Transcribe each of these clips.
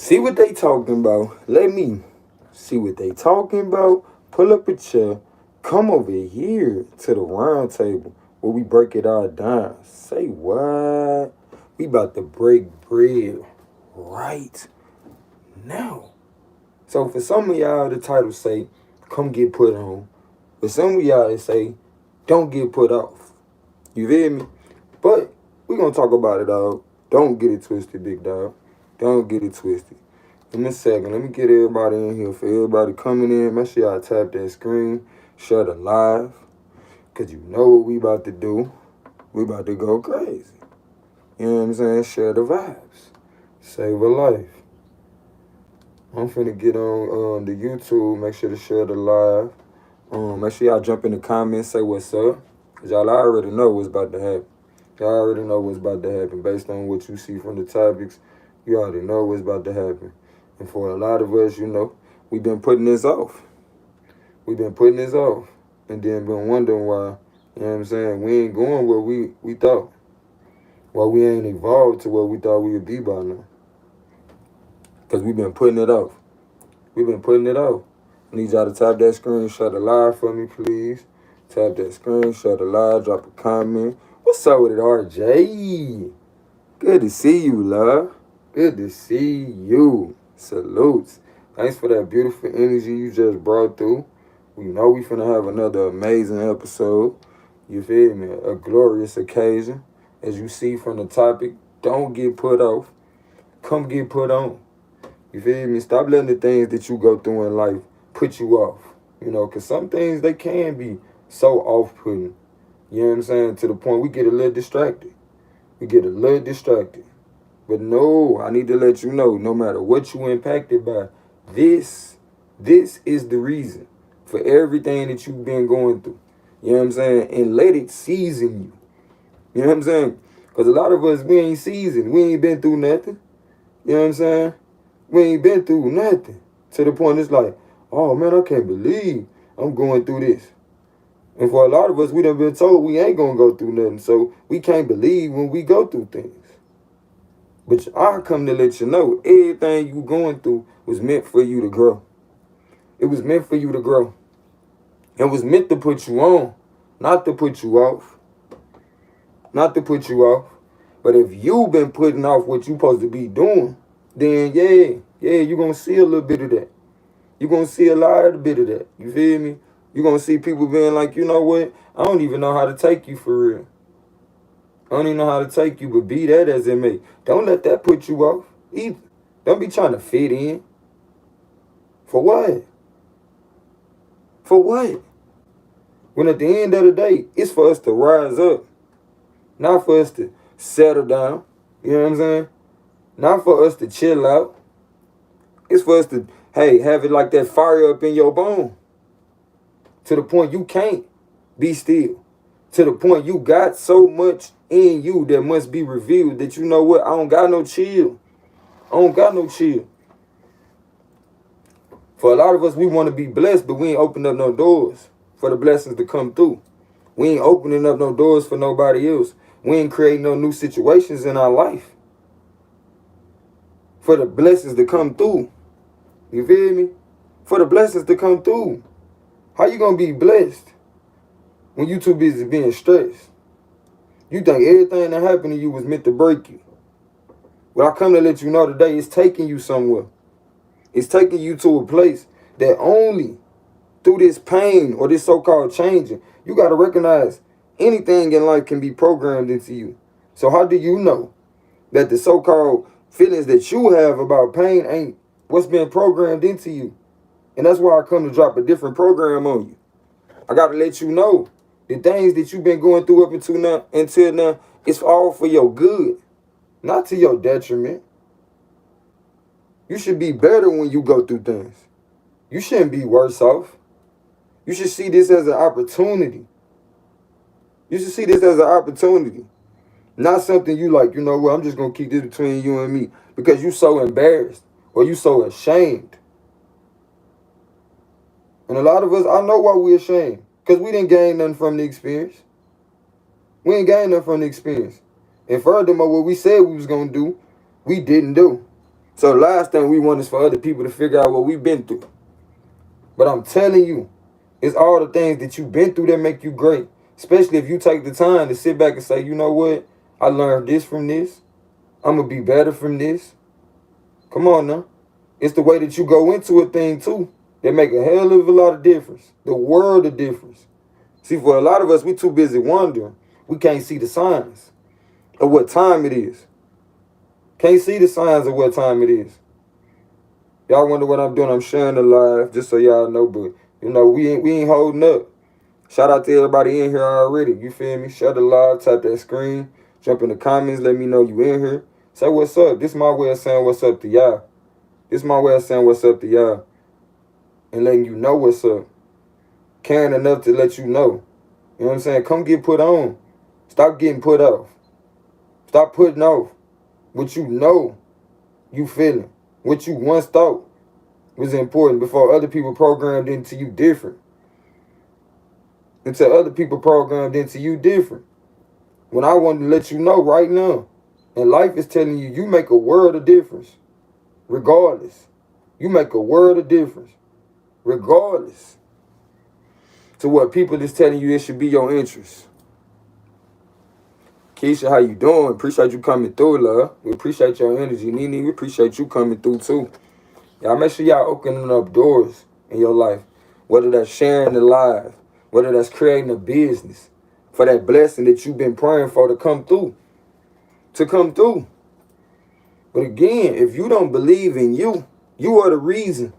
See what they talking about. Let me see what they talking about. Pull up a chair. Come over here to the round table where we break it all down. Say what? We about to break bread right now. So for some of y'all, the title say, come get put on. For some of y'all, it say, don't get put off. You feel me? But we gonna talk about it all. Don't get it twisted, big dog. Don't get it twisted. In a second, let me get everybody in here. For everybody coming in, make sure y'all tap that screen, share the live, because you know what we about to do. We about to go crazy. You know what I'm saying? Share the vibes. Save a life. I'm finna get on the YouTube. Make sure to share the live. Make sure y'all jump in the comments, say what's up. Because y'all already know what's about to happen. Y'all already know what's about to happen. Based on what you see from the topics, you already know what's about to happen. And for a lot of us, you know, we've been putting this off. We've been putting this off. And then been wondering why, you know what I'm saying, we ain't going where we thought. Why we ain't evolved to where we thought we would be by now. Because we've been putting it off. We've been putting it off. I need y'all to tap that screen, share the live for me, please. Tap that screen, share the live, drop a comment. What's up with it, RJ? Good to see you, love. Good to see you. Salutes. Thanks for that beautiful energy you just brought through. We know we finna have another amazing episode. You feel me? A glorious occasion. As you see from the topic, don't get put off. Come get put on. You feel me? Stop letting the things that you go through in life put you off. You know, because some things, they can be so off-putting. You know what I'm saying? To the point we get a little distracted. We get a little distracted. But no, I need to let you know, no matter what you impacted by, this is the reason for everything that you've been going through. You know what I'm saying? And let it season you. You know what I'm saying? Because a lot of us, we ain't seasoned. We ain't been through nothing. You know what I'm saying? We ain't been through nothing. To the point it's like, oh man, I can't believe I'm going through this. And for a lot of us, we done been told we ain't gonna go through nothing. So we can't believe when we go through things. But I come to let you know, everything you going through was meant for you to grow. It was meant for you to grow. It was meant to put you on, not to put you off. Not to put you off. But if you've been putting off what you supposed to be doing, then you're going to see a little bit of that. You're going to see a lot of bit of that. You feel me? You're going to see people being like, you know what? I don't even know how to take you for real. I don't even know how to take you, but be that as it may. Don't let that put you off either. Don't be trying to fit in. For what? For what? When at the end of the day, it's for us to rise up. Not for us to settle down. You know what I'm saying? Not for us to chill out. It's for us to, hey, have it like that fire up in your bone. To the point you can't be still. To the point you got so much in you that must be revealed that you know what? I don't got no chill. I don't got no chill. For a lot of us, we want to be blessed, but we ain't opening up no doors for the blessings to come through. We ain't opening up no doors for nobody else. We ain't creating no new situations in our life for the blessings to come through. You feel me? For the blessings to come through. How you gonna be blessed when you too busy being stressed? You think everything that happened to you was meant to break you. Well, I come to let you know today, it's taking you somewhere. It's taking you to a place that only through this pain or this so-called changing, you got to recognize anything in life can be programmed into you. So how do you know that the so-called feelings that you have about pain ain't what's been programmed into you? And that's why I come to drop a different program on you. I got to let you know the things that you've been going through up until now, it's all for your good, not to your detriment. You should be better when you go through things. You shouldn't be worse off. You should see this as an opportunity. You should see this as an opportunity. Not something you like, you know what, I'm just going to keep this between you and me because you so embarrassed or you so ashamed. And a lot of us, I know why we're ashamed. Because we didn't gain nothing from the experience. We ain't gained nothing from the experience. And furthermore, what we said we was going to do, we didn't do. So the last thing we want is for other people to figure out what we've been through. But I'm telling you, it's all the things that you've been through that make you great. Especially if you take the time to sit back and say, you know what? I learned this from this. I'm going to be better from this. Come on now. It's the way that you go into a thing too that make a hell of a lot of difference. The world of difference. See, for a lot of us, we too busy wondering. We can't see the signs of what time it is. Can't see the signs of what time it is. Y'all wonder what I'm doing. I'm sharing the live just so y'all know, but you know, we ain't holding up. Shout out to everybody in here already. You feel me? Share the live, tap that screen, jump in the comments, let me know you in here. Say what's up. This is my way of saying what's up to y'all. This is my way of saying what's up to y'all. And letting you know what's up. Caring enough to let you know. You know what I'm saying? Come get put on. Stop getting put off. Stop putting off what you know you feeling. What you once thought was important before other people programmed into you different. Until other people programmed into you different. When I want to let you know right now, and life is telling you, you make a world of difference. Regardless. You make a world of difference. Regardless. To what people is telling you it should be your interest. Keisha, how you doing? Appreciate you coming through, love. We appreciate your energy. Nene, we appreciate you coming through too. Y'all make sure y'all opening up doors in your life. Whether that's sharing the live, whether that's creating a business, for that blessing that you've been praying for to come through. To come through. But again, if you don't believe in you, you are the reason.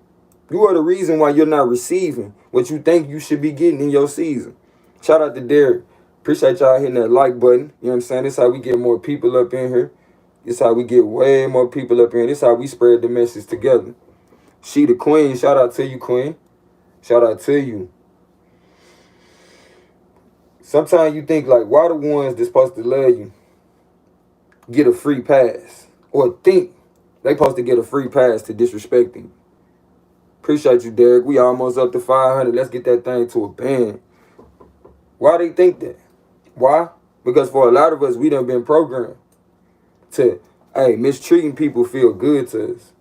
You are the reason why you're not receiving what you think you should be getting in your season. Shout out to Derek. Appreciate y'all hitting that like button. You know what I'm saying? This is how we get more people up in here. This is how we get way more people up in here. This is how we spread the message together. She the queen. Shout out to you, queen. Shout out to you. Sometimes you think like, why the ones that's supposed to love you get a free pass? Or think they supposed to get a free pass to disrespecting you. Appreciate you, Derek. We almost up to 500. Let's get that thing to a band. Why they think that? Why? Because for a lot of us, we done been programmed to, hey, mistreating people feel good to us.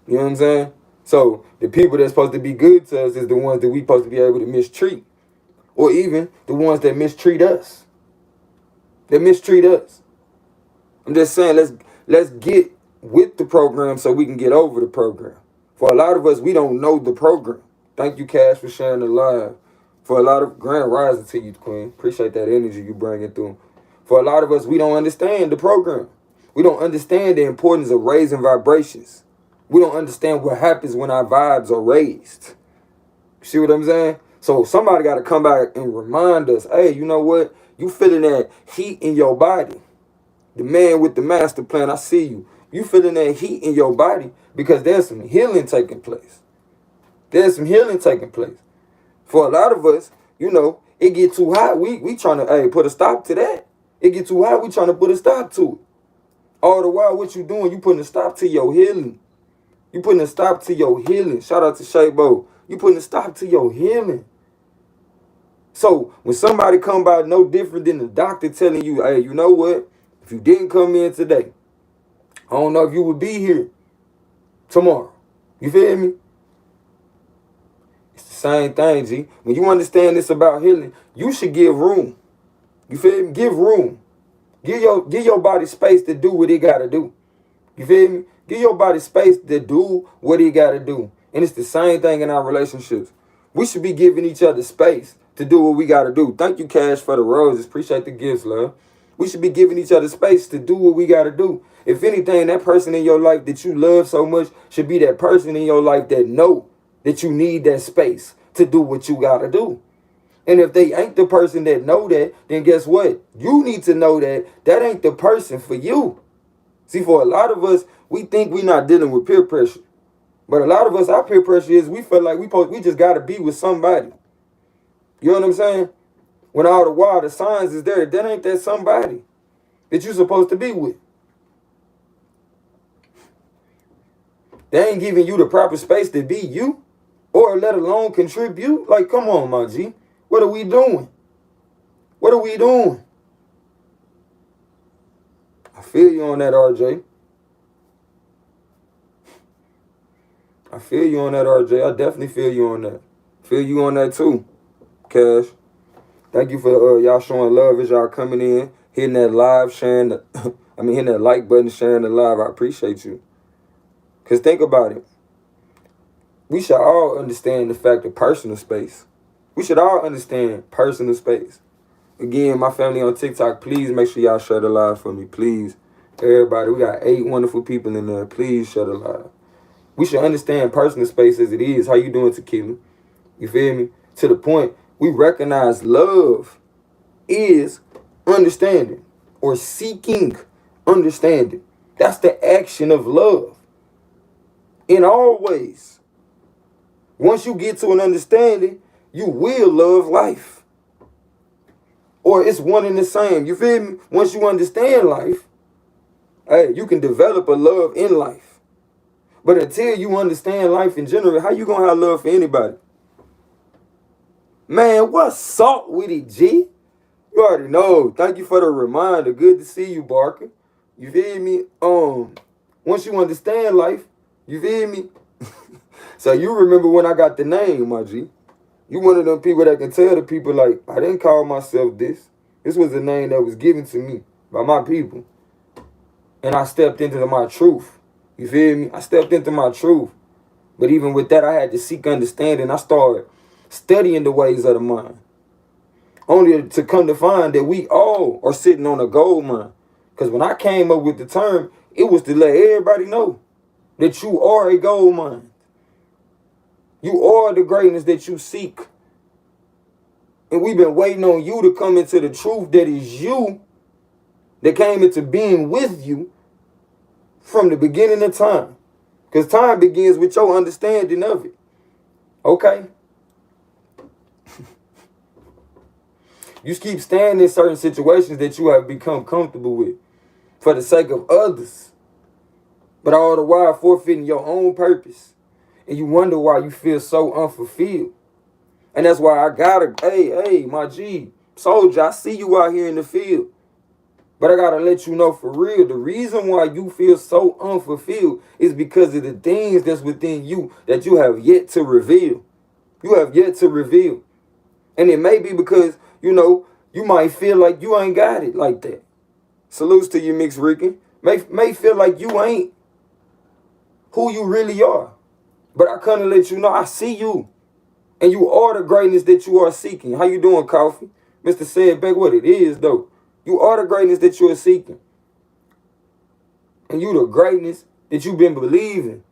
You know what I'm saying? So the people that's supposed to be good to us is the ones that we supposed to be able to mistreat. Or even the ones that mistreat us. That mistreat us. I'm just saying, let's get with the program so we can get over the program. For a lot of us, we don't know the program. Thank you, Cash, for sharing the live. For a lot of grand rising to you, Queen. Appreciate that energy you bringing through. For a lot of us, we don't understand the program. We don't understand the importance of raising vibrations. We don't understand what happens when our vibes are raised. See what I'm saying? So somebody got to come back and remind us, hey, you know what? You feeling that heat in your body. The man with the master plan, I see you. You feeling that heat in your body because there's some healing taking place. There's some healing taking place. For a lot of us, you know, it get too hot. We trying to, put a stop to that. It get too hot. We trying to put a stop to it. All the while, what you doing? You putting a stop to your healing. You putting a stop to your healing. Shout out to Shaybo. You putting a stop to your healing. So when somebody come by no different than the doctor telling you, hey, you know what? If you didn't come in today, I don't know if you would be here tomorrow. You feel me? It's the same thing, G. When you understand this about healing, you should give room. You feel me? Give room. Give your body space to do what it gotta do. You feel me? Give your body space to do what it gotta do. And it's the same thing in our relationships. We should be giving each other space to do what we gotta do. Thank you, Cash, for the roses. Appreciate the gifts, love. We should be giving each other space to do what we gotta do. If anything, that person in your life that you love so much should be that person in your life that know that you need that space to do what you gotta do. And if they ain't the person that know that, then guess what? You need to know that that ain't the person for you. See, for a lot of us, we think we're not dealing with peer pressure. But a lot of us, our peer pressure is we feel like we just got to be with somebody. You know what I'm saying? When all the while the signs is there, that ain't that somebody that you're supposed to be with. They ain't giving you the proper space to be you or let alone contribute. Like, come on, my G. What are we doing? What are we doing? I feel you on that, RJ. I feel you on that, RJ. I definitely feel you on that. Feel you on that too, Cash. Thank you for y'all showing love as y'all coming in, hitting that live, sharing the, hitting that like button, sharing the live. I appreciate you. Cause think about it. We should all understand the fact of personal space. We should all understand personal space. Again, my family on TikTok, please make sure y'all share the live for me, please. Everybody, we got 8 wonderful people in there. Please share the live. We should understand personal space as it is. How you doing, Tequila? You feel me? To the point, we recognize love is understanding or seeking understanding. That's the action of love. In all ways. Once you get to an understanding, you will love life. Or it's one and the same. You feel me? Once you understand life, hey, you can develop a love in life. But until you understand life in general, how you gonna have love for anybody? Man, what's up with it, G? You already know. Thank you for the reminder. Good to see you, Barker. You feel me? Once you understand life, you feel me? So you remember when I got the name, my G. You one of them people that can tell the people, like, I didn't call myself this. This was a name that was given to me by my people. And I stepped into my truth. You feel me? I stepped into my truth. But even with that, I had to seek understanding. I started studying the ways of the mind. Only to come to find that we all are sitting on a gold mine. Because when I came up with the term, it was to let everybody know that you are a gold mine. You are the greatness that you seek. And we've been waiting on you to come into the truth that is you, that came into being with you from the beginning of time. Because time begins with your understanding of it. Okay? You keep staying in certain situations that you have become comfortable with for the sake of others, but all the while forfeiting your own purpose. And you wonder why you feel so unfulfilled. And that's why I gotta, hey, my G, soldier, I see you out here in the field. But I gotta let you know for real, the reason why you feel so unfulfilled is because of the things that's within you that you have yet to reveal. You have yet to reveal. And it may be because, you might feel like you ain't got it like that. Salutes to you, Mixed Rican. May feel like you ain't who you really are. But I come to let you know I see you. And you are the greatness that you are seeking. How you doing, Coffee? Mr. Said back what it is, though. You are the greatness that you are seeking. And you the greatness that you've been believing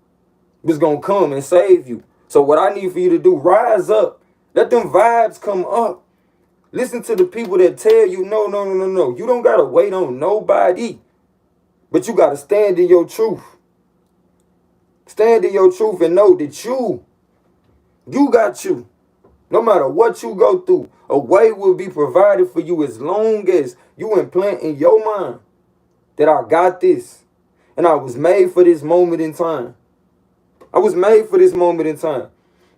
was going to come and save you. So what I need for you to do, rise up. Let them vibes come up. Listen to the people that tell you, no. You don't got to wait on nobody. But you got to stand in your truth. Stand in your truth and know that you got you. No matter what you go through, a way will be provided for you as long as you implant in your mind that I got this. And I was made for this moment in time. I was made for this moment in time.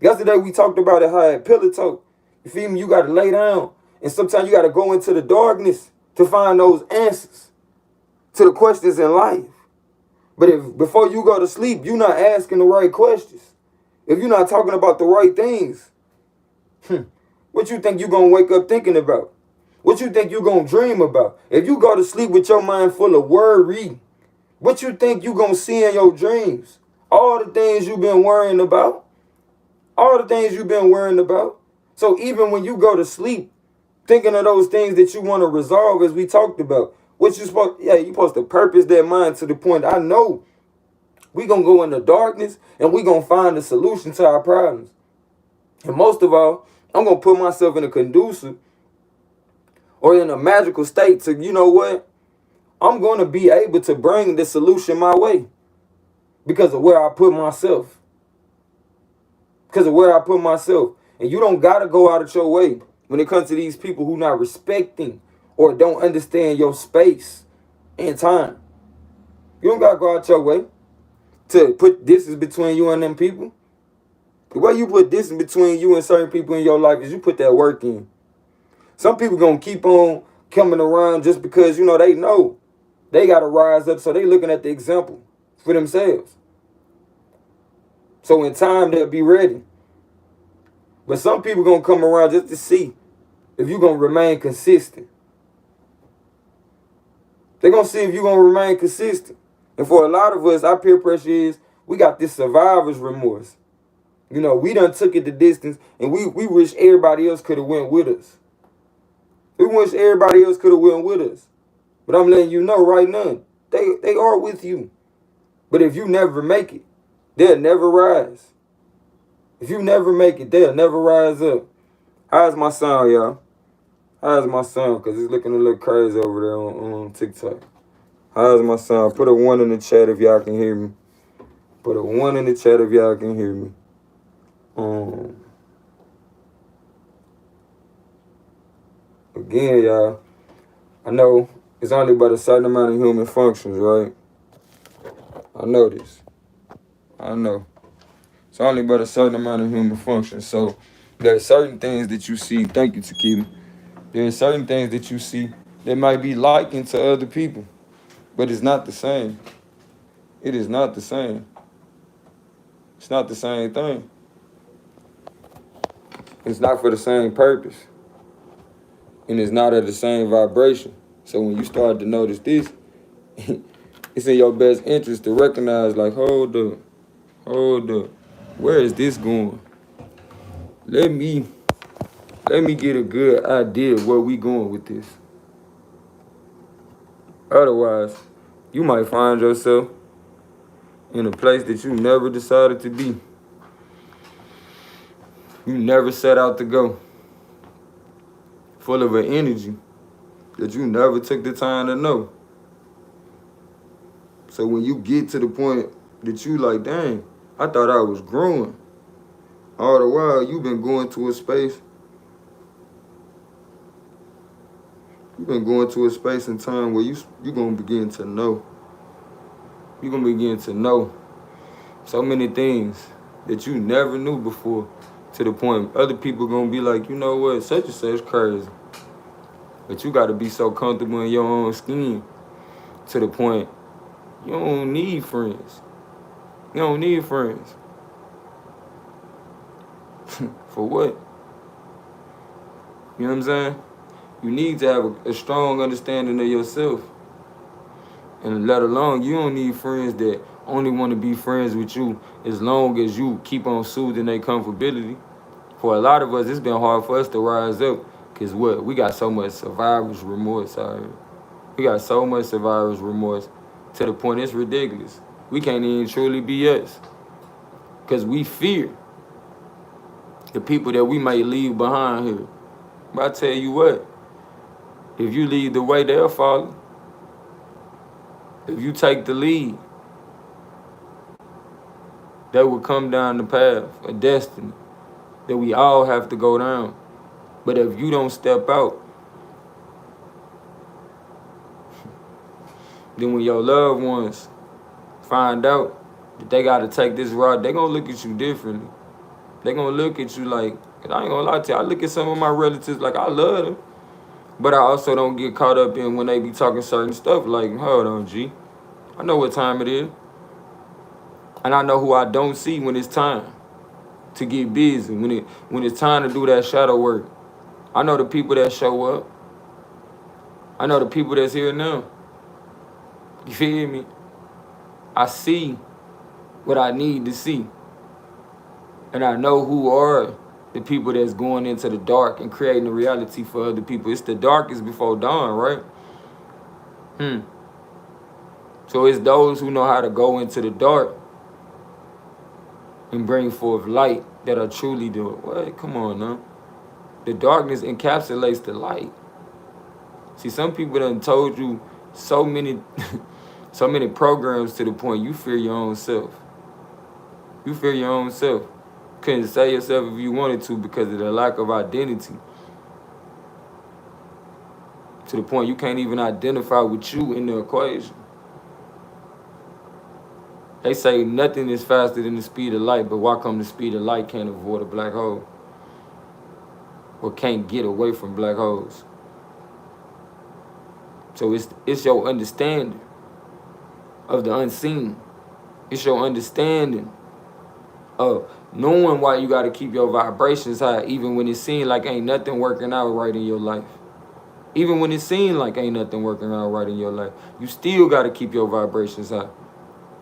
Yesterday we talked about it, how at Pillar Talk, you feel me? You got to lay down. And sometimes you got to go into the darkness to find those answers to the questions in life. But if before you go to sleep, you're not asking the right questions, if you're not talking about the right things, what you think you're going to wake up thinking about? What you think you're going to dream about? If you go to sleep with your mind full of worry, what you think you're going to see in your dreams? All the things you've been worrying about. All the things you've been worrying about. So even when you go to sleep, thinking of those things that you want to resolve, as we talked about, what you supposed, you're supposed to purpose that mind to the point, I know we're going to go in the darkness and we're going to find a solution to our problems. And most of all, I'm going to put myself in a conducive or in a magical state to, you know what? I'm going to be able to bring the solution my way because of where I put myself. Because of where I put myself. And you don't got to go out of your way when it comes to these people who not respecting or don't understand your space and time. You don't got to go out your way to put distance between you and them people. The way you put distance between you and certain people in your life is you put that work in. Some people going to keep on coming around just because, they know they got to rise up. So they looking at the example for themselves. So in time, they'll be ready. But some people gonna come around just to see if you're gonna remain consistent. They're gonna see if you're gonna remain consistent. And for a lot of us, our peer pressure is we got this survivor's remorse. You know, we done took it the distance, and we wish everybody else could have went with us. We wish everybody else could have went with us. But I'm letting you know right now, they are with you. But if you never make it, they'll never rise. If you never make it, they'll never rise up. How's my sound, y'all? How's my sound? Because it's looking a little crazy over there on TikTok. How's my sound? Put a 1 in the chat if y'all can hear me. Put a 1 in the chat if y'all can hear me. Again, y'all, I know it's only about a certain amount of human functions, right? I know this. I know. It's only about a certain amount of human functions. So there are certain things that you see. Thank you, Takima. There are certain things that you see that might be likened to other people, but it's not the same. It is not the same. It's not the same thing. It's not for the same purpose. And it's not at the same vibration. So when you start to notice this, it's in your best interest to recognize, like, hold up. Where is this going? Let me get a good idea of where we going with this. Otherwise, you might find yourself in a place that you never decided to be. You never set out to go. Full of an energy that you never took the time to know. So when you get to the point that you like, dang, I thought I was growing. All the while, you've been going to a space. You've been going to a space and time where you're going to begin to know. You're going to begin to know so many things that you never knew before, to the point other people going to be like, you know what, such and such crazy. But you got to be so comfortable in your own skin to the point you don't need friends. You don't need friends. For what? You know what I'm saying? You need to have a strong understanding of yourself. And let alone, you don't need friends that only want to be friends with you as long as you keep on soothing their comfortability. For a lot of us, it's been hard for us to rise up. Because what? We got so much survivor's remorse out here. We got so much survivor's remorse to the point it's ridiculous. We can't even truly be us. Because we fear the people that we might leave behind here. But I tell you what, if you lead the way, they'll follow. If you take the lead, they will come down the path of destiny that we all have to go down. But if you don't step out, then when your loved ones find out that they got to take this route, they're going to look at you differently. They're going to look at you like, and I ain't going to lie to you, I look at some of my relatives like I love them. But I also don't get caught up in when they be talking certain stuff like, hold on, G. I know what time it is. And I know who I don't see when it's time to get busy, when it's time to do that shadow work. I know the people that show up. I know the people that's here now. You feel me? I see what I need to see. And I know who are the people that's going into the dark and creating a reality for other people. It's the darkest before dawn, right? So it's those who know how to go into the dark and bring forth light that are truly doing. What? Come on, now. The darkness encapsulates the light. See, some people done told you so many programs to the point you fear your own self. You fear your own self. Couldn't say yourself if you wanted to because of the lack of identity. To the point you can't even identify with you in the equation. They say nothing is faster than the speed of light, but why come the speed of light can't avoid a black hole? Or can't get away from black holes? So it's your understanding of the unseen. It's your understanding knowing why you got to keep your vibrations high, even when it seems like ain't nothing working out right in your life. Even when it seems like ain't nothing working out right in your life, you still got to keep your vibrations high.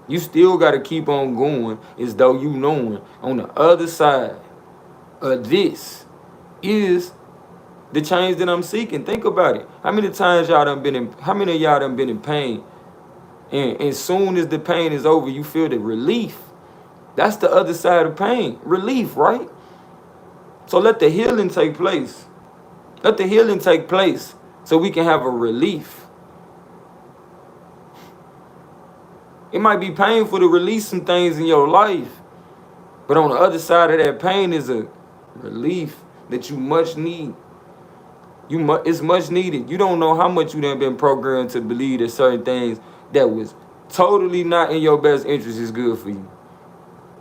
You still got to keep on going as though you knowing on the other side of this is the change that I'm seeking. Think about it. How many times y'all done been in, how many of y'all done been in pain? And as soon as the pain is over, you feel the relief. That's the other side of pain. Relief, right? So let the healing take place. Let the healing take place so we can have a relief. It might be painful to release some things in your life, but on the other side of that pain is a relief that you much need. It's much needed. You don't know how much you done been programmed to believe that certain things that was totally not in your best interest is good for you.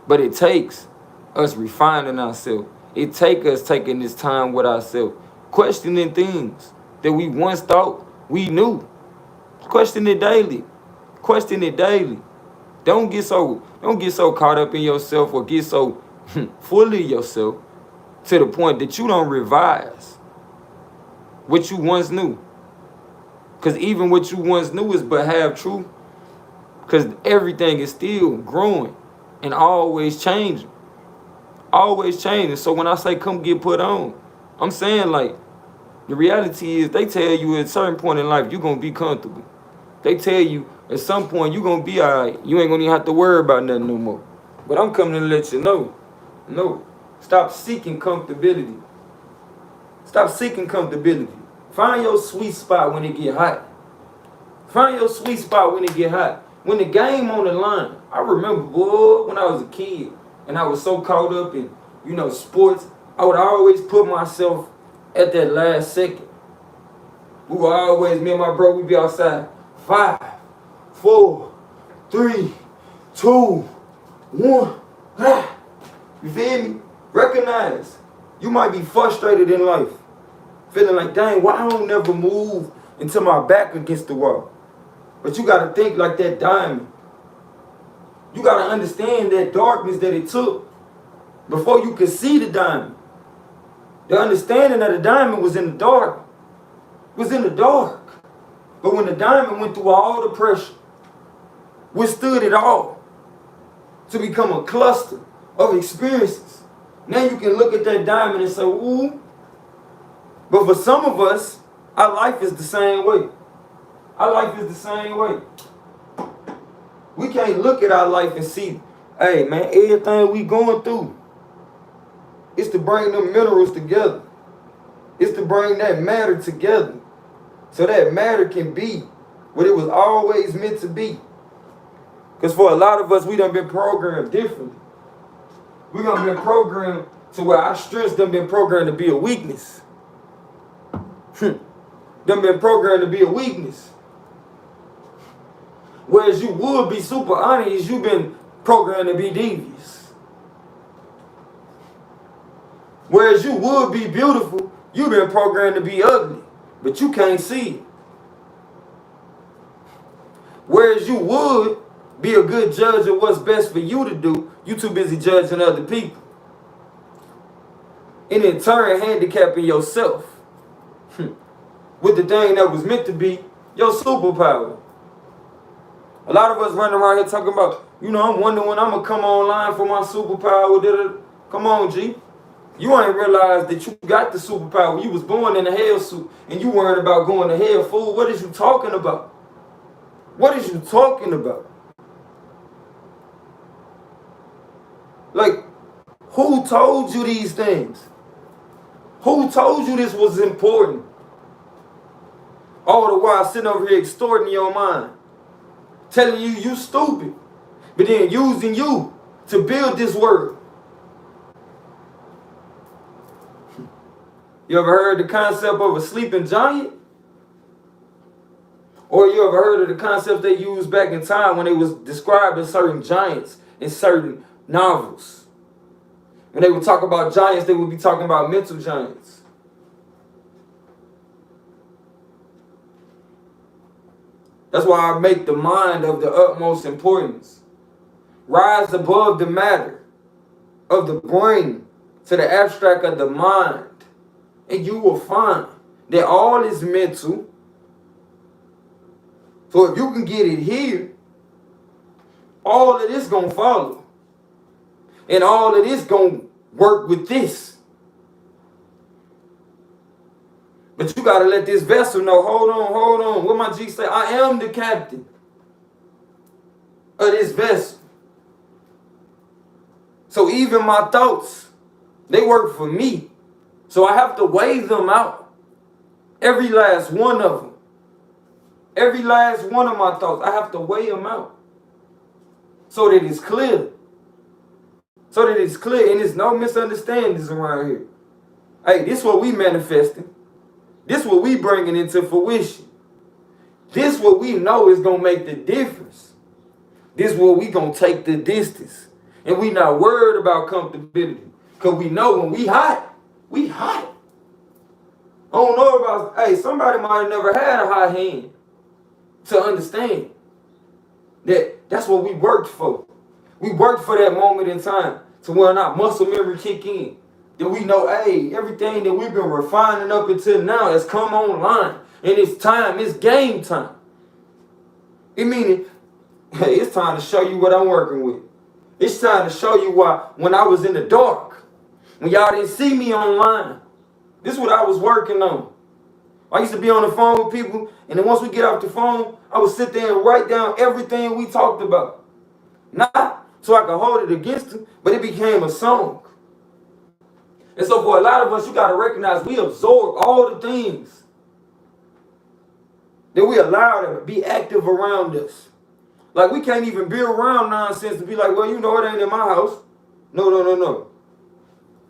But it takes us refining ourselves. It takes us taking this time with ourselves, questioning things that we once thought we knew. Question it daily. Question it daily. Don't get so caught up in yourself or get so full of yourself to the point that you don't revise what you once knew. Because even what you once knew is but half true. Because everything is still growing and always changing. Always changing. So when I say come get put on, I'm saying like, the reality is they tell you at a certain point in life you're going to be comfortable. They tell you at some point you're going to be all right. You ain't going to even have to worry about nothing no more. But I'm coming to let you know. No. Stop seeking comfortability. Stop seeking comfortability. Find your sweet spot when it get hot. Find your sweet spot when it get hot. When the game on the line. I remember, boy, when I was a kid and I was so caught up in, sports, I would always put myself at that last second. We were always, me and my bro, we'd be outside. 5, 4, 3, 2, 1. You feel me? Recognize. You might be frustrated in life. Feeling like, dang, why I don't never move until my back against the wall? But you got to think like that diamond. You got to understand that darkness that it took before you could see the diamond. The understanding of the diamond was in the dark. It was in the dark. But when the diamond went through all the pressure, withstood it all to become a cluster of experiences, now you can look at that diamond and say, ooh. But for some of us, our life is the same way. Our life is the same way. We can't look at our life and see, hey man, everything we going through, it's to bring them minerals together. It's to bring that matter together. So that matter can be what it was always meant to be. Because for a lot of us, we done been programmed differently. We done been programmed to where our strengths done been programmed to be a weakness. Done been programmed to be a weakness. Whereas you would be super honest, you've been programmed to be devious. Whereas you would be beautiful, you've been programmed to be ugly, but you can't see it. Whereas you would be a good judge of what's best for you to do, you too busy judging other people. And in turn, handicapping yourself with the thing that was meant to be your superpower. A lot of us running around here talking about, I'm wondering when I'm going to come online for my superpower. Come on, G. You ain't realized that you got the superpower. You was born in a hell suit and you worried about going to hell, fool. What is you talking about? What is you talking about? Like, who told you these things? Who told you this was important? All the while sitting over here extorting your mind. Telling you stupid. But then using you to build this world. You ever heard the concept of a sleeping giant? Or you ever heard of the concept they used back in time when they was describing certain giants in certain novels? When they would talk about giants, they would be talking about mental giants. That's why I make the mind of the utmost importance. Rise above the matter. of the brain to the abstract of the mind. And you will find that all is mental. So if you can get it here, all of this gonna follow. And all of this gonna work with this. But you gotta let this vessel know, hold on. What my G say? I am the captain of this vessel. So even my thoughts, they work for me. So I have to weigh them out. Every last one of them. Every last one of my thoughts, I have to weigh them out. So that it's clear. So that it's clear and there's no misunderstandings around here. Hey, this is what we manifesting. This is what we bringing into fruition. This is what we know is going to make the difference. This is what we going to take the distance. And we not worried about comfortability. Because we know when we hot, we hot. I don't know about, hey, somebody might have never had a hot hand to understand that that's what we worked for. We worked for that moment in time to when our muscle memory kick in. That we know, hey, everything that we've been refining up until now has come online. And it's time, it's game time. It meaning, hey, it's time to show you what I'm working with. It's time to show you why when I was in the dark, when y'all didn't see me online, this is what I was working on. I used to be on the phone with people, and then once we get off the phone, I would sit there and write down everything we talked about. Not so I could hold it against them, but it became a song. And so for a lot of us, you got to recognize we absorb all the things that we allow to be active around us. Like we can't even be around nonsense to be like, well, you know, it ain't in my house. No.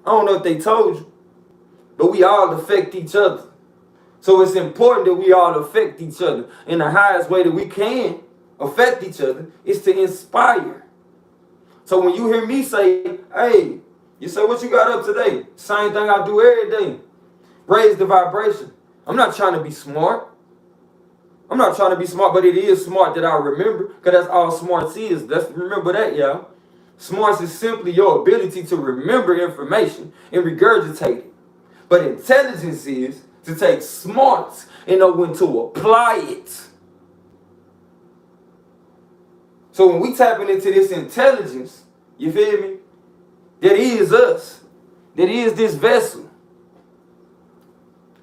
I don't know if they told you, but we all affect each other. So it's important that we all affect each other. And the highest way that we can affect each other is to inspire. So when you hear me say, hey, you say, what you got up today? Same thing I do every day. Raise the vibration. I'm not trying to be smart. I'm not trying to be smart, but it is smart that I remember, because that's all smarts is. Let's remember that, y'all. Smarts is simply your ability to remember information and regurgitate it. But intelligence is to take smarts and know when to apply it. So when we tapping into this intelligence, you feel me? That is us. That is this vessel.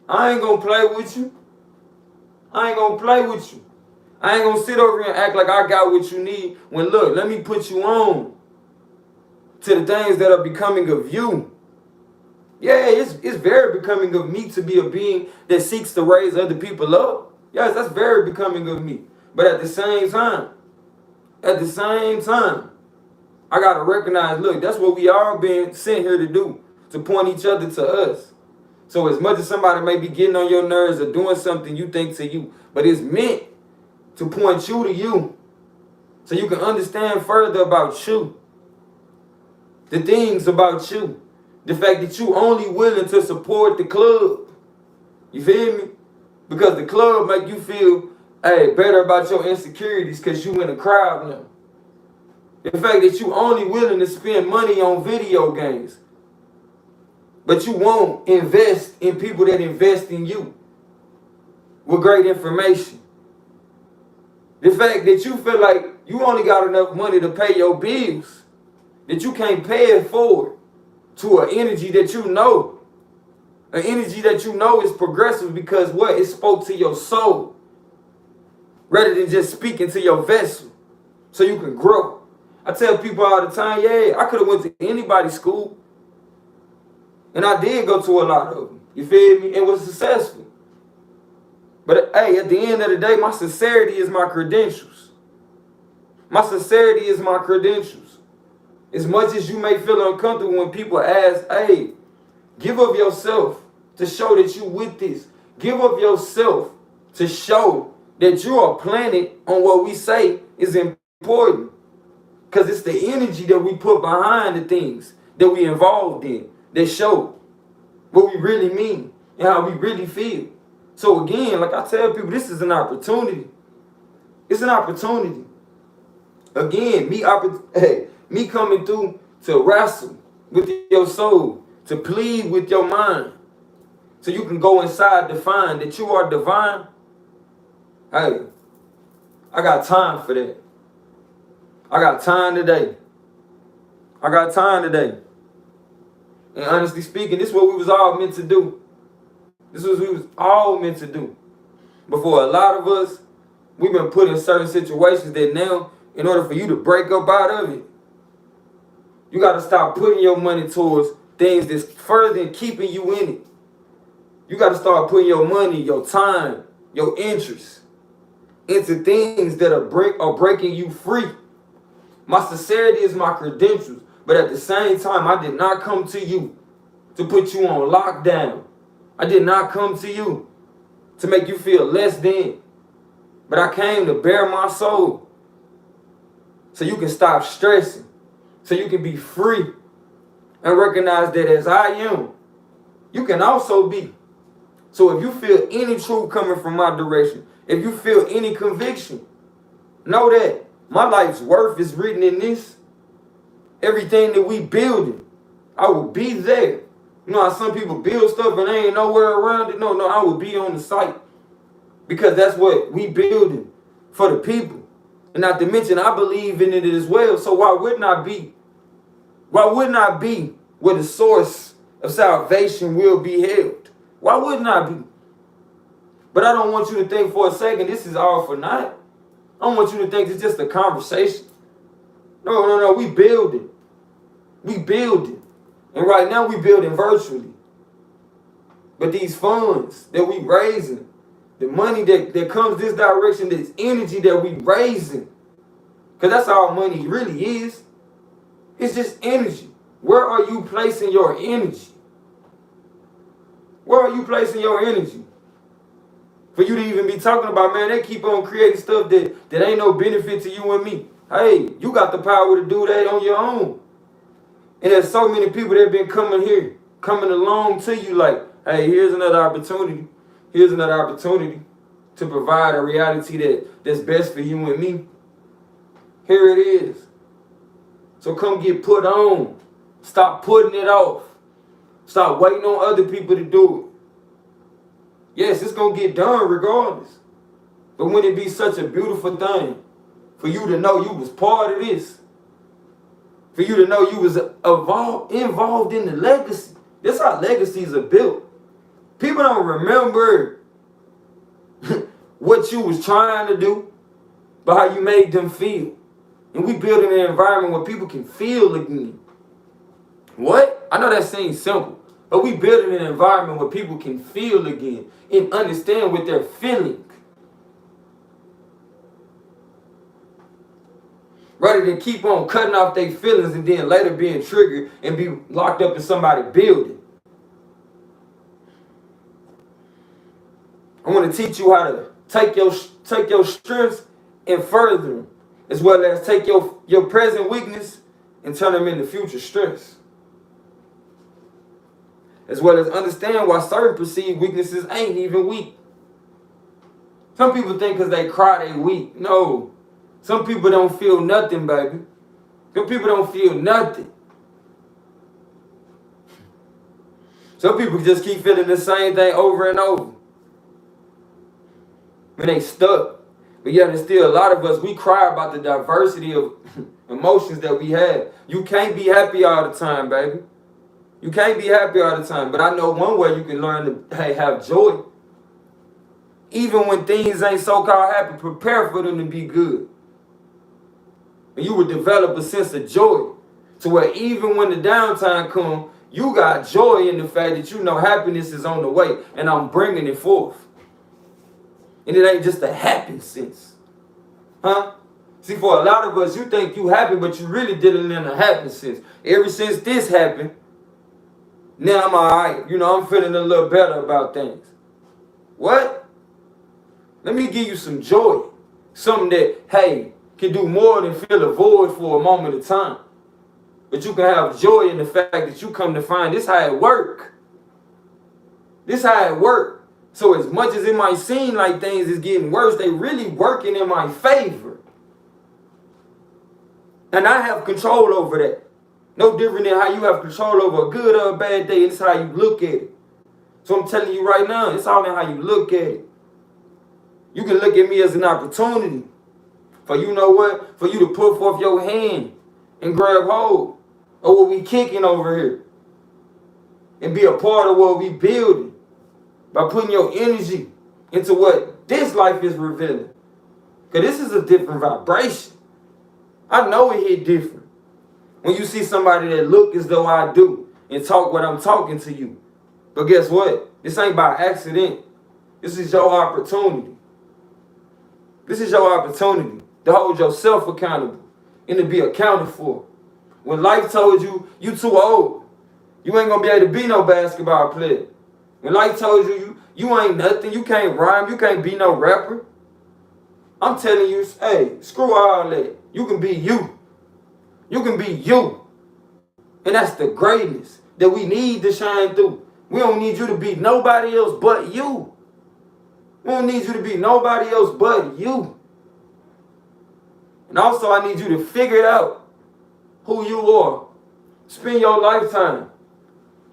I ain't gonna play with you. I ain't gonna play with you. I ain't gonna sit over here and act like I got what you need. When look, let me put you on to the things that are becoming of you. Yeah, it's very becoming of me to be a being that seeks to raise other people up. Yes, that's very becoming of me. But at the same time, I gotta recognize, look, that's what we all been sent here to do, to point each other to us. So as much as somebody may be getting on your nerves or doing something you think to you, but it's meant to point you to you, so you can understand further about you, the things about you, the fact that you only willing to support the club. You feel me? Because the club make you feel, hey, better about your insecurities because you in a crowd now. The fact that you only willing to spend money on video games, but you won't invest in people that invest in you with great information. The fact that you feel like you only got enough money to pay your bills, that you can't pay it forward to an energy that you know. An energy that you know is progressive because what? It spoke to your soul rather than just speaking to your vessel so you can grow. I tell people all the time, yeah, I could have went to anybody's school. And I did go to a lot of them. You feel me? And was successful. But hey, at the end of the day, my sincerity is my credentials. My sincerity is my credentials. As much as you may feel uncomfortable when people ask, hey, give of yourself to show that you with this. Give of yourself to show that you're a planet on what we say is important. Because it's the energy that we put behind the things that we involved in that show what we really mean and how we really feel. So again, like I tell people, this is an opportunity. It's an opportunity. Again, me coming through to wrestle with your soul, to plead with your mind, so you can go inside to find that you are divine. Hey, I got time for that. I got time today. I got time today. And honestly speaking, this is what we was all meant to do. This is what we was all meant to do. But for a lot of us, we've been put in certain situations that now, in order for you to break up out of it, you got to stop putting your money towards things that's further than keeping you in it. You got to start putting your money, your time, your interests into things that are breaking you free. My sincerity is my credentials, but at the same time, I did not come to you to put you on lockdown. I did not come to you to make you feel less than, but I came to bare my soul so you can stop stressing, so you can be free and recognize that as I am, you can also be. So if you feel any truth coming from my direction, if you feel any conviction, know that my life's worth is written in this. Everything that we building, I will be there. You know how some people build stuff and they ain't nowhere around it? No, I will be on the site. Because that's what we building for the people. And not to mention, I believe in it as well. So why wouldn't I be? Why wouldn't I be where the source of salvation will be held? Why wouldn't I be? But I don't want you to think for a second this is all for naught. I don't want you to think it's just a conversation. No, we building. We building. And right now we building virtually. But these funds that we raising, the money that comes this direction, this energy that we raising, because that's all money really is. It's just energy. Where are you placing your energy? Where are you placing your energy? For you to even be talking about, man, they keep on creating stuff that ain't no benefit to you and me. Hey, you got the power to do that on your own. And there's so many people that have been coming along to you like, hey, here's another opportunity. Here's another opportunity to provide a reality that's best for you and me. Here it is. So come get put on. Stop putting it off. Stop waiting on other people to do it. Yes, it's going to get done regardless. But wouldn't it be such a beautiful thing for you to know you was part of this? For you to know you was involved in the legacy. That's how legacies are built. People don't remember what you was trying to do, but how you made them feel. And we building an environment where people can feel again. What? I know that seems simple, but we building an environment where people can feel again and understand what they're feeling. Rather than keep on cutting off their feelings and then later being triggered and be locked up in somebody's building. I want to teach you how to take your strengths and further them, as well as take your present weakness and turn them into future strengths. As well as understand why certain perceived weaknesses ain't even weak. Some people think because they cry they weak. No. Some people don't feel nothing, baby. Some people don't feel nothing. Some people just keep feeling the same thing over and over. When they stuck. But yet there's still a lot of us, we cry about the diversity of emotions that we have. You can't be happy all the time, baby. You can't be happy all the time. But I know one way you can learn to have joy. Even when things ain't so-called happy, prepare for them to be good. And you will develop a sense of joy. To where even when the downtime comes, you got joy in the fact that you know happiness is on the way. And I'm bringing it forth. And it ain't just a happy sense. Huh? See, for a lot of us, you think you happy, but you really dealing in a happy sense. Ever since this happened, now I'm all right. You know, I'm feeling a little better about things. What? Let me give you some joy. Something that, hey, can do more than fill a void for a moment of time. But you can have joy in the fact that you come to find this how it work. This how it work. So as much as it might seem like things is getting worse, they really working in my favor. And I have control over that. No different than how you have control over a good or a bad day. It's how you look at it. So I'm telling you right now, it's all in how you look at it. You can look at me as an opportunity for, you know what, for you to put forth your hand and grab hold of what we kicking over here and be a part of what we building by putting your energy into what this life is revealing. Because this is a different vibration. I know it hit different when you see somebody that look as though I do and talk what I'm talking to you. But guess what? This ain't by accident. This is your opportunity. This is your opportunity to hold yourself accountable and to be accounted for. When life told you, you too old, you ain't gonna be able to be no basketball player. When life told you, you ain't nothing, you can't rhyme, you can't be no rapper. I'm telling you, hey, screw all that. You can be you. You can be you. And that's the greatness that we need to shine through. We don't need you to be nobody else but you. We don't need you to be nobody else but you. And also I need you to figure out who you are. Spend your lifetime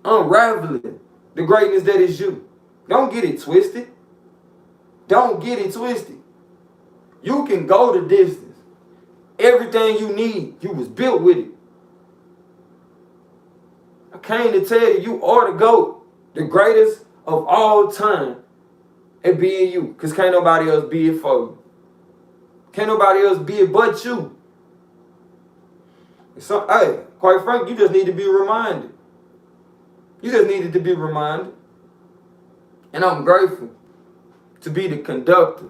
unraveling the greatness that is you. Don't get it twisted. Don't get it twisted. You can go the distance. Everything you need, you was built with it. I came to tell you, you are the GOAT, the greatest of all time at being you. Because can't nobody else be it for you. Can't nobody else be it but you. So, hey, quite frankly, you just need to be reminded. You just needed to be reminded. And I'm grateful to be the conductor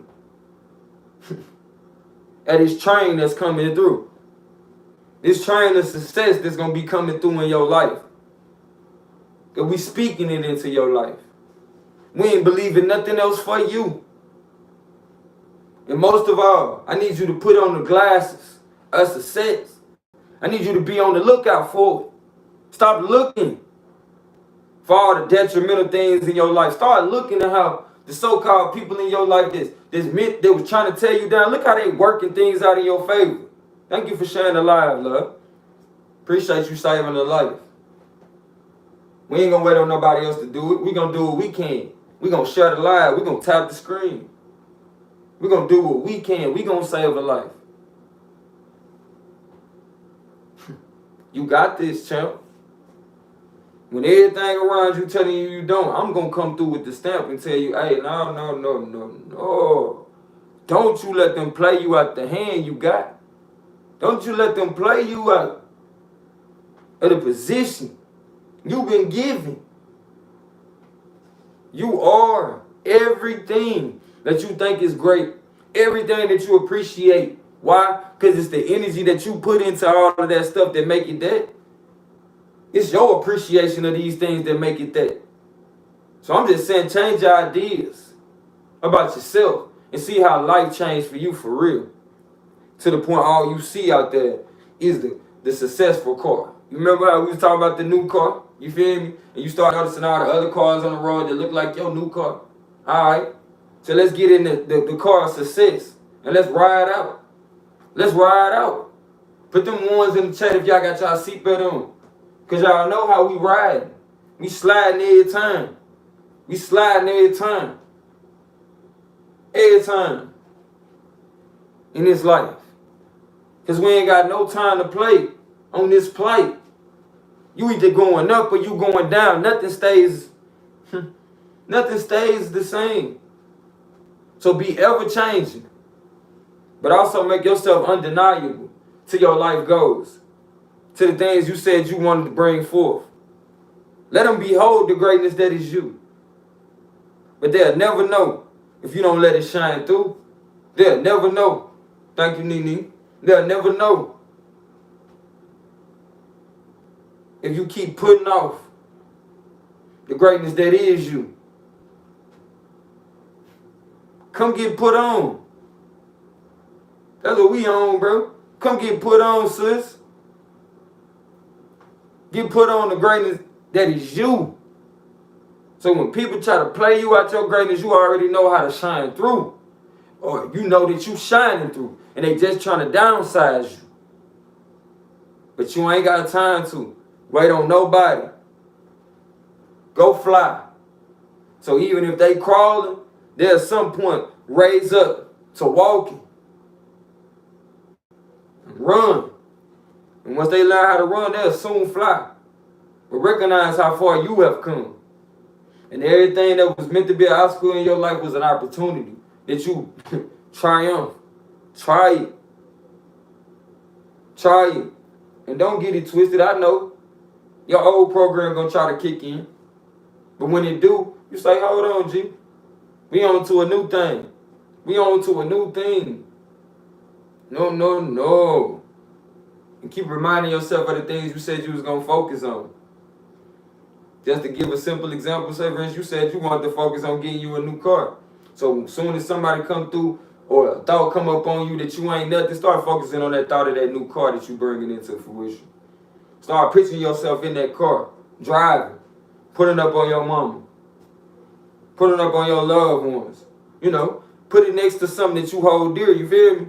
at this train that's coming through. This train of success that's going to be coming through in your life. Because we speaking it into your life. We ain't believing nothing else for you. And most of all, I need you to put on the glasses of success. I need you to be on the lookout for it. Stop looking for all the detrimental things in your life. Start looking at how the so-called people in your life that was trying to tear you down. Look how they working things out in your favor. Thank you for sharing the live, love. Appreciate you saving a life. We ain't gonna wait on nobody else to do it. We gonna do what we can. We gonna share the live. We gonna tap the screen. We gonna do what we can. We gonna save a life. You got this, champ. When everything around you telling you you don't, I'm going to come through with the stamp and tell you, hey, no. Don't you let them play you out the hand you got. Don't you let them play you out of the position you've been given. You are everything that you think is great. Everything that you appreciate. Why? Because it's the energy that you put into all of that stuff that make it that. It's your appreciation of these things that make it that. So I'm just saying, change your ideas about yourself and see how life changed for you for real. To the point all you see out there is the successful car. You remember how we was talking about the new car? You feel me? And you start noticing all the other cars on the road that look like your new car. All right? So let's get in the car of success and let's ride out. Let's ride out. Put them ones in the chat if y'all got y'all seatbelt on. Because y'all know how we ride. We sliding every time. We sliding every time. Every time. In this life. Because we ain't got no time to play on this plate. You either going up or you going down. Nothing stays the same. So be ever changing. But also make yourself undeniable to your life goals. To the things you said you wanted to bring forth. Let them behold the greatness that is you. But they'll never know if you don't let it shine through. They'll never know. Thank you, Nene. They'll never know if you keep putting off the greatness that is you. Come get put on. That's what we on, bro. Come get put on, sis. Get put on the greatness that is you. So when people try to play you out your greatness, you already know how to shine through. Or you know that you shining through. And they just trying to downsize you. But you ain't got time to wait on nobody. Go fly. So even if they crawling, they'll at some point raise up to walking. Run. And once they learn how to run, they'll soon fly. But recognize how far you have come. And everything that was meant to be an obstacle in your life was an opportunity that you triumph. Try it. Try it. And don't get it twisted. I know your old program gonna try to kick in. But when it do, you say, hold on, G. We on to a new thing. We on to a new thing. No. And keep reminding yourself of the things you said you was gonna focus on. Just to give a simple example, say, for instance, you said you wanted to focus on getting you a new car. So as soon as somebody come through or a thought come up on you that you ain't nothing, start focusing on that thought of that new car that you bringing into fruition. Start picturing yourself in that car, driving, putting up on your mama, putting up on your loved ones. You know, put it next to something that you hold dear, you feel me?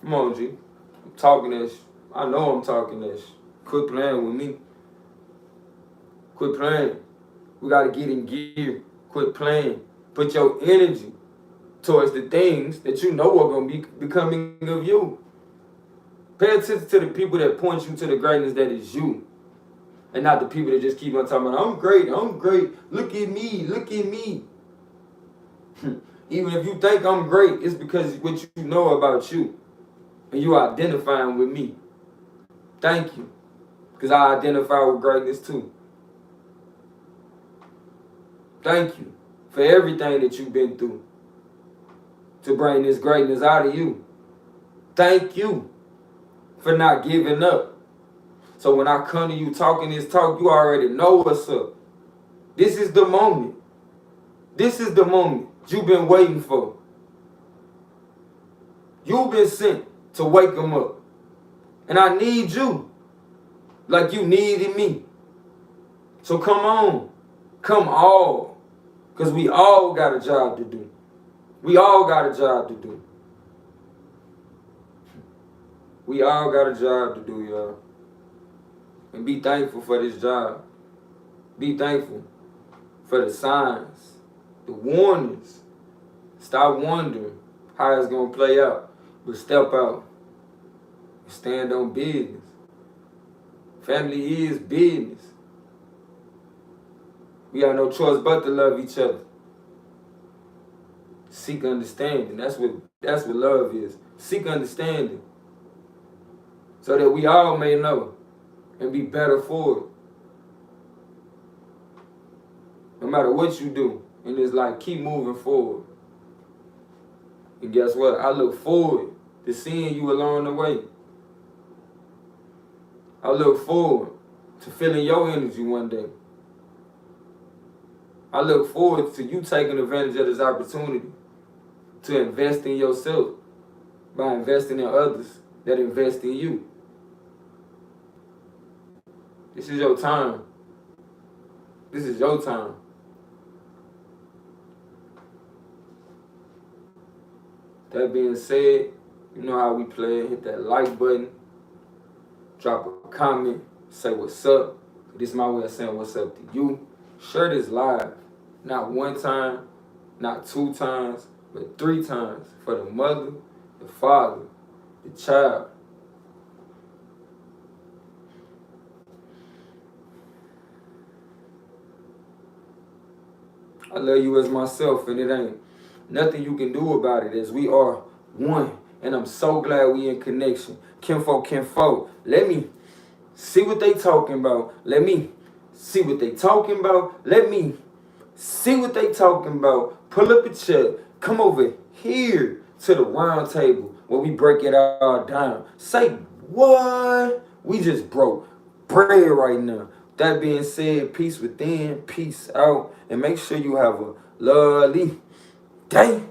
Come on, G. I'm talking that shit. I know I'm talking that shit. Quit playing with me. Quit playing. We got to get in gear. Quit playing. Put your energy towards the things that you know are going to be becoming of you. Pay attention to the people that point you to the greatness that is you. And not the people that just keep on talking about, I'm great, look at me. Even if you think I'm great, it's because it's what you know about you. And you identifying with me. Thank you. Because I identify with greatness too. Thank you for everything that you've been through to bring this greatness out of you. Thank you for not giving up. So when I come to you talking this talk, you already know what's up. This is the moment. This is the moment you've been waiting for. You've been sent to wake them up. And I need you like you needed me. So come on. Come all. Because we all got a job to do. We all got a job to do. We all got a job to do, y'all. And be thankful for this job. Be thankful for the signs, the warnings. Stop wondering how it's going to play out. But step out and stand on business. Family is business. We have no choice but to love each other. Seek understanding. That's what love is. Seek understanding. So that we all may know and be better for it. No matter what you do in this life, keep moving forward. And guess what? I look forward to seeing you along the way. I look forward to feeling your energy one day. I look forward to you taking advantage of this opportunity to invest in yourself by investing in others that invest in you. This is your time. This is your time. That being said, you know how we play. Hit that like button. Drop a comment. Say what's up. This is my way of saying what's up to you. Share this live. Not one time, not 2 times, but 3 times. For the mother, the father, the child. I love you as myself, and it ain't nothing you can do about it, as we are one. And I'm so glad we in connection. Kinfolk. Let me see what they talking about. Let me see what they talking about. Let me see what they talking about. Pull up a chair. Come over here to the round table where we break it all down. Say what? We just broke bread right now. That being said, peace within, peace out, and make sure you have a lovely day.